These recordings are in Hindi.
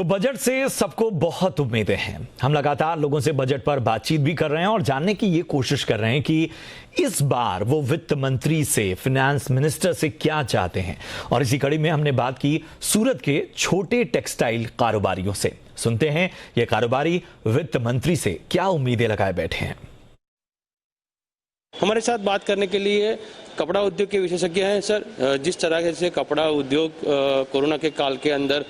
बजट से सबको बहुत उम्मीदें हैं। हम लगातार लोगों से बजट पर बातचीत भी कर रहे हैं और जानने की ये कोशिश कर रहे हैं कि इस बार वो वित्त मंत्री से, फाइनेंस मिनिस्टर से क्या चाहते हैं। और इसी कड़ी में हमने बात की सूरत के छोटे टेक्सटाइल कारोबारियों से। सुनते हैं ये कारोबारी वित्त मंत्री से क्या उम्मीदें लगाए बैठे हैं। हमारे साथ बात करने के लिए कपड़ा उद्योग के विशेषज्ञ हैं। सर, जिस तरह से कपड़ा उद्योग कोरोना के काल के अंदर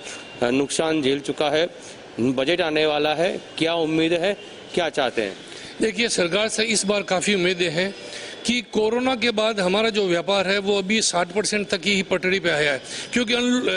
नुकसान झेल चुका है, बजट आने वाला है, क्या उम्मीद है, क्या चाहते हैं? देखिए, सरकार से इस बार काफ़ी उम्मीदें हैं कि कोरोना के बाद हमारा जो व्यापार है वो अभी 60% तक ही पटड़ी पे आया है, क्योंकि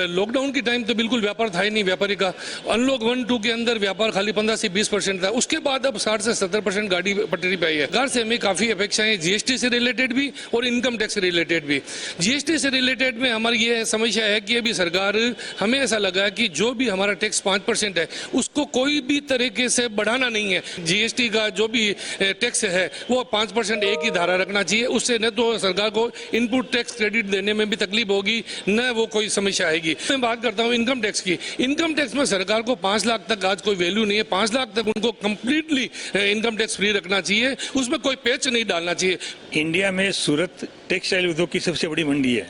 लॉकडाउन के टाइम तो बिल्कुल व्यापार था ही नहीं व्यापारी का। अनलॉक 1-2 के अंदर व्यापार खाली 15 से 20% था। उसके बाद अब 60 से 70% गाड़ी पटड़ी पे आई है। सरकार से हमें काफ़ी अपेक्षाएं जीएसटी से रिलेटेड भी और इनकम टैक्स से रिलेटेड भी। जीएसटी से रिलेटेड में हमारी ये समस्या है कि अभी सरकार, हमें ऐसा लगा है कि जो भी हमारा टैक्स 5% है उसको कोई भी तरीके से बढ़ाना नहीं है। जीएसटी का जो भी टैक्स है वो 5% एक ही धारा रखना चाहिए। उससे न तो सरकार को इनपुट टैक्स क्रेडिट देने में भी तकलीफ होगी, न वो कोई समस्या आएगी। मैं बात करता हूँ इनकम टैक्स की। इनकम टैक्स में सरकार को 5 लाख तक आज कोई वैल्यू नहीं है। 5 लाख तक उनको कंप्लीटली इनकम टैक्स फ्री रखना चाहिए, उसमें कोई पैच नहीं डालना चाहिए। इंडिया में सूरत टेक्सटाइल उद्योग की सबसे बड़ी मंडी है।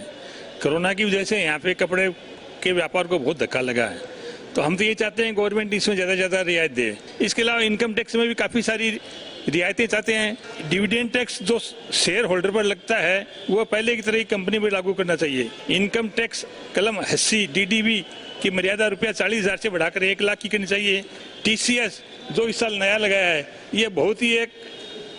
कोरोना की वजह से यहाँ पे कपड़े के व्यापार को बहुत धक्का लगा है, तो हम तो ये चाहते हैं गवर्नमेंट इसमें ज़्यादा से ज़्यादा रियायत दे। इसके अलावा इनकम टैक्स में भी काफ़ी सारी रियायतें चाहते हैं। डिविडेंड टैक्स जो शेयर होल्डर पर लगता है वो पहले की तरह ही कंपनी पर लागू करना चाहिए। इनकम टैक्स कलम 80 डीडीबी की मर्यादा ₹40,000 से बढ़ाकर 1 लाख की करनी चाहिए। टीसीएस जो इस साल नया लगाया है, ये बहुत ही एक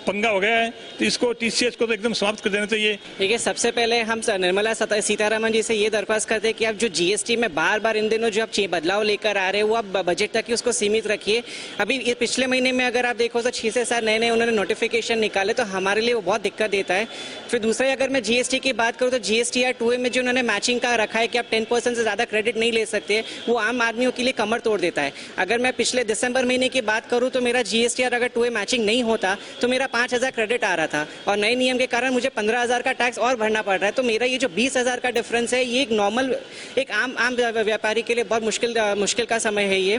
पंगा हो गया है, तो इसको टीसीएस को तो एकदम समाप्त कर देना चाहिए। देखिए, सबसे पहले हम निर्मला सीतारमण जी से ये दरख्वास्त करते हैं कि आप जो जीएसटी में बार बार इन दिनों जो आप बदलाव लेकर आ रहे हैं वो आप बजट तक ही उसको सीमित रखिए। अभी ये पिछले महीने में अगर आप देखो तो 6 से 7 नए उन्होंने नोटिफिकेशन निकाले, तो हमारे लिए वो बहुत दिक्कत देता है। फिर दूसरा, अगर मैं जीएसटी की बात करूँ तो जीएसटीआर 2A में जो उन्होंने मैचिंग का रखा है कि आप 10% से ज़्यादा क्रेडिट नहीं ले सकते, वो आम आदमियों के लिए कमर तोड़ देता है। अगर मैं पिछले दिसंबर महीने की बात करूँ तो मेरा जीएसटीआर अगर 2A मैचिंग नहीं होता तो मेरा 5,000 क्रेडिट आ रहा था, और नए नियम के कारण मुझे 15,000 का टैक्स और भरना पड़ रहा है। तो मेरा ये जो 20,000 का डिफरेंस है, ये एक आम व्यापारी के लिए बहुत मुश्किल का समय है ये।